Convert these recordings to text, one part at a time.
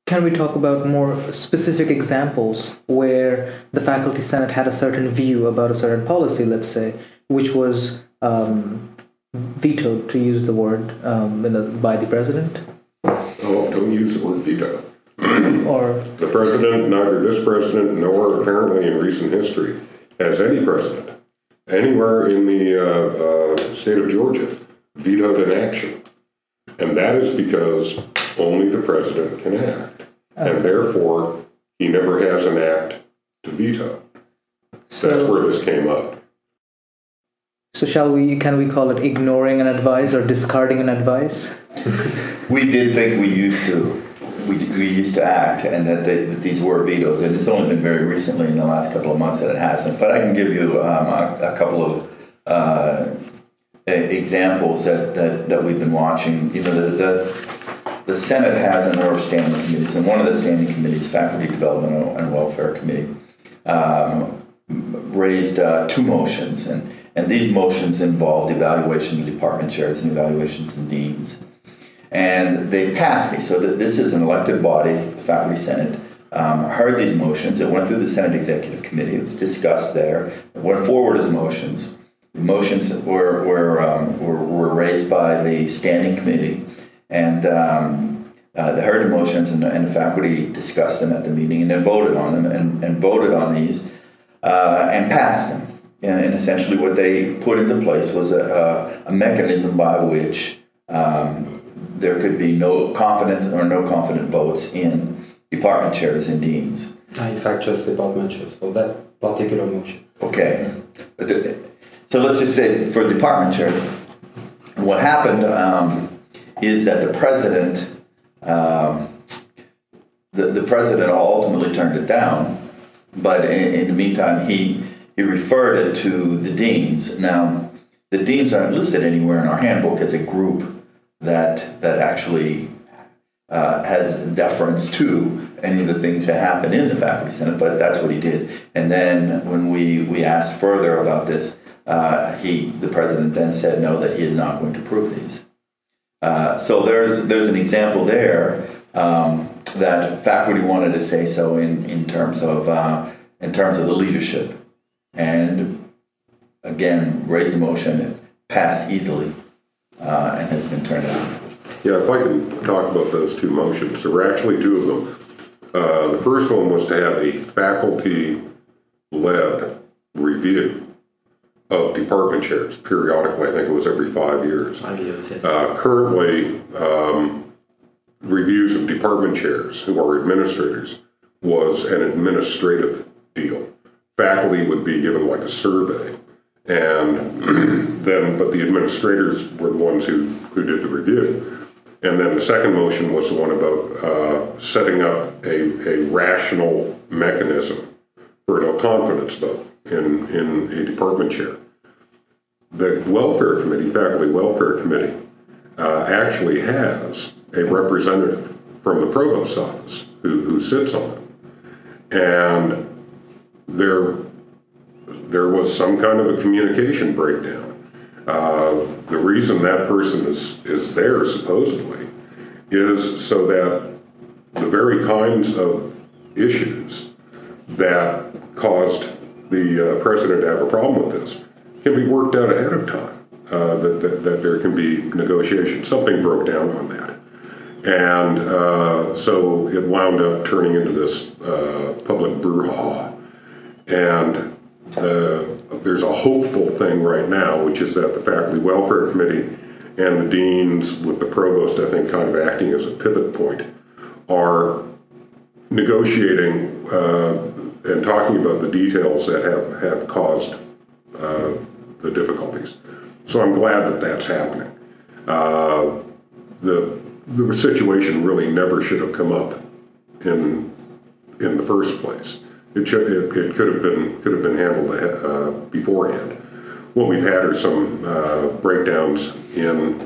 can we talk about more specific examples where the faculty senate had a certain view about a certain policy, let's say, which was vetoed, to use the word, by the president? Oh, don't use the word veto. Or the president, neither this president nor apparently in recent history has any president anywhere in the state of Georgia vetoed an action. And that is because only the president can act. And therefore, he never has an act to veto. So, that's where this came up. So can we call it ignoring an advice or discarding an advice? We did think we used to act, and that these were vetoes, and it's only been very recently in the last couple of months that it hasn't. But I can give you a couple of examples that we've been watching. You know, the Senate has a number of standing committees, and one of the standing committees, Faculty Development and Welfare Committee, raised two motions, and these motions involved evaluation of department chairs and evaluations of deans. And they passed these, so that this is an elected body, the Faculty Senate, heard these motions. It went through the Senate Executive Committee. It was discussed there. It went forward as motions. The motions were raised by the Standing Committee, and they heard the motions, and the faculty discussed them at the meeting, and then voted on them, and voted on these, and passed them. And essentially what they put into place was a mechanism by which there could be no confidence or no confident votes in department chairs and deans. In fact, just department chairs for that particular motion. Okay. So let's just say for department chairs, what happened is that the president, the president ultimately turned it down, but in the meantime, he referred it to the deans. Now, the deans aren't listed anywhere in our handbook as a group that actually has deference to any of the things that happen in the Faculty Senate, but that's what he did. And then when we asked further about this, the president then said no, that he is not going to approve these. So there's an example there that faculty wanted to say so in terms of the leadership, and again raised the motion, passed easily, and has been turned down. Yeah, if I can talk about those two motions, there were actually two of them. The first one was to have a faculty-led review of department chairs periodically. I think it was every 5 years. 5 years, yes. Currently, reviews of department chairs who are administrators was an administrative deal. Faculty would be given like a survey, and but the administrators were the ones who did the review. And then the second motion was the one about setting up a rational mechanism for no confidence vote in a department chair. The Welfare Committee, Faculty Welfare Committee, actually has a representative from the Provost's office who sits on it. And there was some kind of a communication breakdown. The reason that person is there, supposedly, is so that the very kinds of issues that caused the president to have a problem with this can be worked out ahead of time, that there can be negotiation. Something broke down on that. And so it wound up turning into this public brouhaha. And there's a hopeful thing right now, which is that the Faculty Welfare Committee and the deans, with the provost, I think, kind of acting as a pivot point, are negotiating and talking about the details that have caused the difficulties. So I'm glad that that's happening. The situation really never should have come up in the first place. It could have been handled beforehand. What we've had are some breakdowns in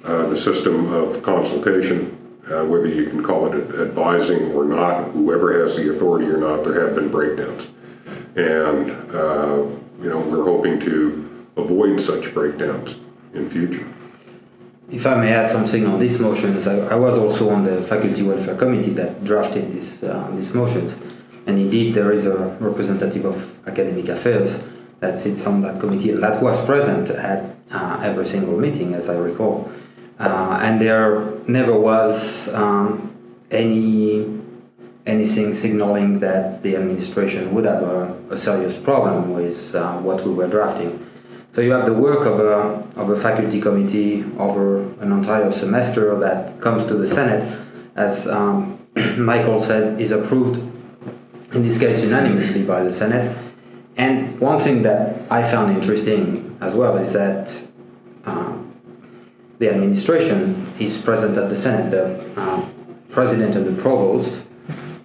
the system of consultation, whether you can call it advising or not, whoever has the authority or not. There have been breakdowns, and we're hoping to avoid such breakdowns in future. If I may add something on these motions, I was also on the Faculty Welfare Committee that drafted these motions. And indeed, there is a representative of Academic Affairs that sits on that committee and that was present at every single meeting, as I recall. And there never was anything signaling that the administration would have a serious problem with what we were drafting. So you have the work of a faculty committee over an entire semester that comes to the Senate, as Michael said, is approved, in this case unanimously by the Senate. And one thing that I found interesting as well is that the administration is present at the Senate. The president and the provost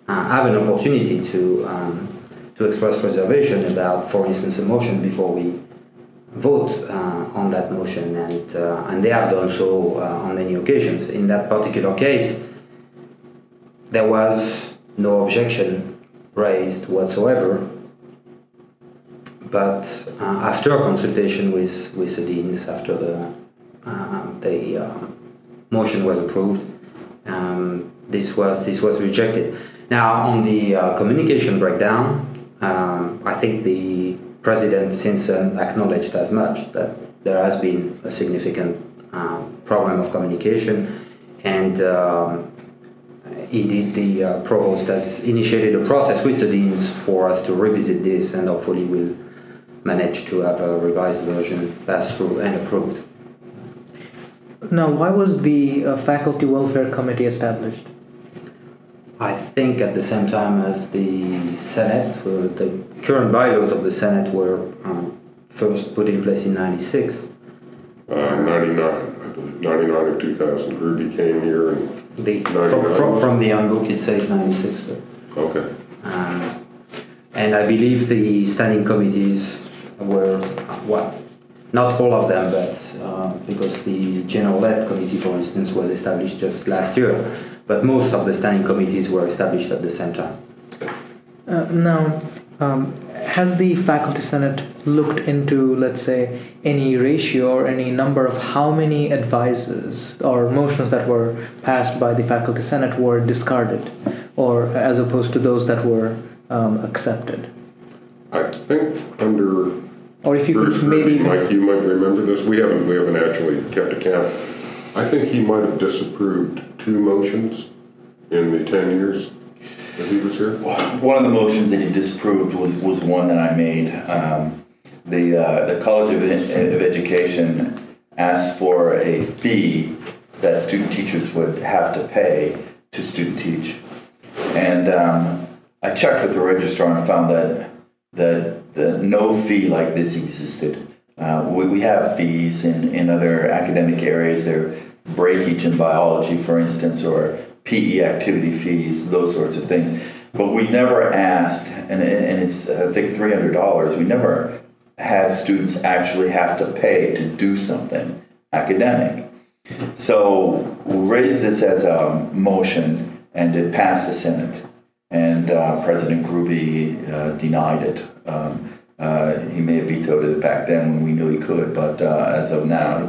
have an opportunity to express reservation about, for instance, a motion before we vote on that motion, and they have done so on many occasions. In that particular case, there was no objection raised whatsoever, but after consultation with the deans, after the motion was approved, this was rejected. Now, on the communication breakdown, I think the President Simpson acknowledged as much, that there has been a significant problem of communication, and indeed the Provost has initiated a process with the deans for us to revisit this, and hopefully we'll manage to have a revised version passed through and approved. Now, why was the Faculty Welfare Committee established? I think at the same time as the Senate, the current bylaws of the Senate were first put in place in 96. 99, I believe. 99 or 2000. Ruby came here and... From the handbook it says 96. But, okay. And I believe the standing committees were, not all of them, but because the General Ed Committee, for instance, was established just last year. But most of the standing committees were established at the same time. Now, has the Faculty Senate looked into, let's say, any ratio or any number of how many advices or motions that were passed by the Faculty Senate were discarded, or as opposed to those that were accepted? I think under... Or if you Bruce, could maybe... Mike, you might remember this. We haven't actually kept a count. I think he might have disapproved 2 motions in the 10 years that he was here. One of the motions that he disapproved was one that I made. The College of Education asked for a fee that student teachers would have to pay to student teach. And I checked with the registrar and found that no fee like this existed. We have fees in other academic areas. They're breakage in biology, for instance, or PE activity fees, those sorts of things. But we never asked, and it's, I think, $300, we never had students actually have to pay to do something academic. So we raised this as a motion, and it passed the Senate. And President Gruby denied it. He may have vetoed it back then when we knew he could, but as of now,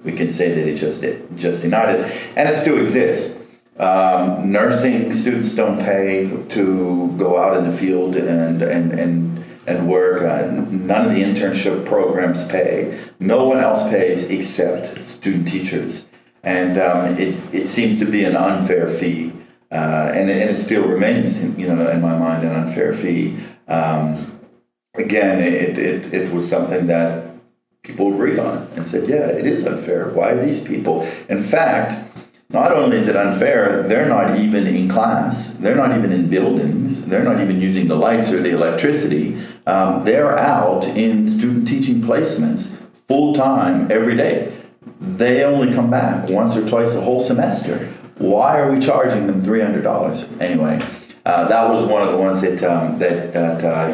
we can say that he just denied it, and it still exists. Nursing students don't pay to go out in the field and work. None of the internship programs pay. No one else pays except student teachers, and it seems to be an unfair fee, and it still remains, in my mind, an unfair fee. Again, it was something that people agreed on and said, yeah, it is unfair. Why these people? In fact, not only is it unfair, they're not even in class. They're not even in buildings. They're not even using the lights or the electricity. They're out in student teaching placements full-time every day. They only come back once or twice a whole semester. Why are we charging them $300? Anyway. That was one of the ones that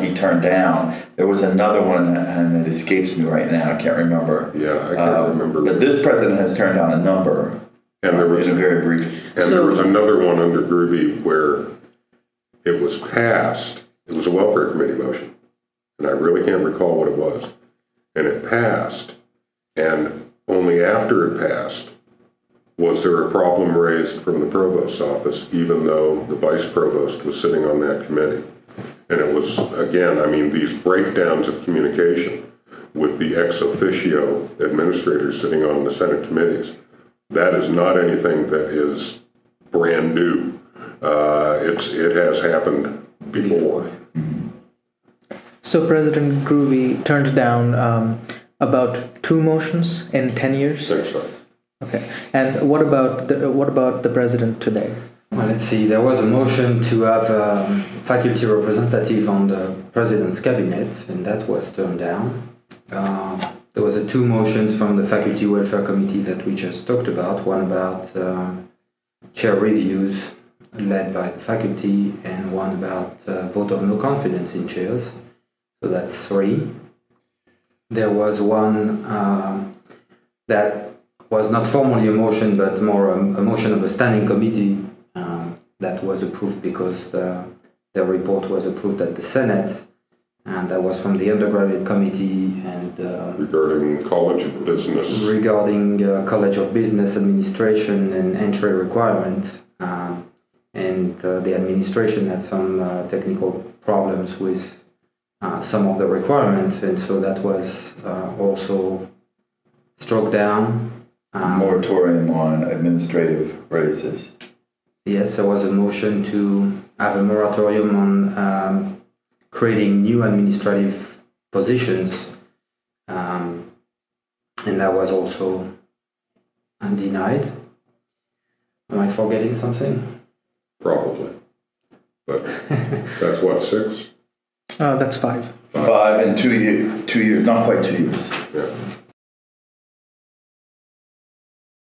he turned down. There was another one, and it escapes me right now. I can't remember. Yeah, I can't remember. But this president has turned down a number. And there was in a very brief. And there was another one under Gruby where it was passed. It was a welfare committee motion, and I really can't recall what it was. And it passed, and only after it passed was there a problem raised from the provost's office, even though the vice provost was sitting on that committee? And it was, again, I mean, these breakdowns of communication with the ex officio administrators sitting on the Senate committees, that is not anything that is brand new. It has happened before. So President Groovy turned down about 2 motions in 10 years. I think so. Okay. And what about the president today? Well, let's see. There was a motion to have a faculty representative on the president's cabinet, and that was turned down. There was 2 motions from the faculty welfare committee that we just talked about. One about chair reviews led by the faculty, and one about vote of no confidence in chairs. So that's 3. There was one that was not formally a motion, but more a motion of a standing committee that was approved because the report was approved at the Senate, and that was from the undergraduate committee and Regarding College of Business. regarding College of Business administration and entry requirement, and the administration had some technical problems with some of the requirements, and so that was also struck down. Moratorium on administrative raises. Yes, there was a motion to have a moratorium on creating new administrative positions, and that was also denied. Am I forgetting something? Probably. But that's what, 6? That's 5. 5 and 2 years, not quite 2 years. Yeah.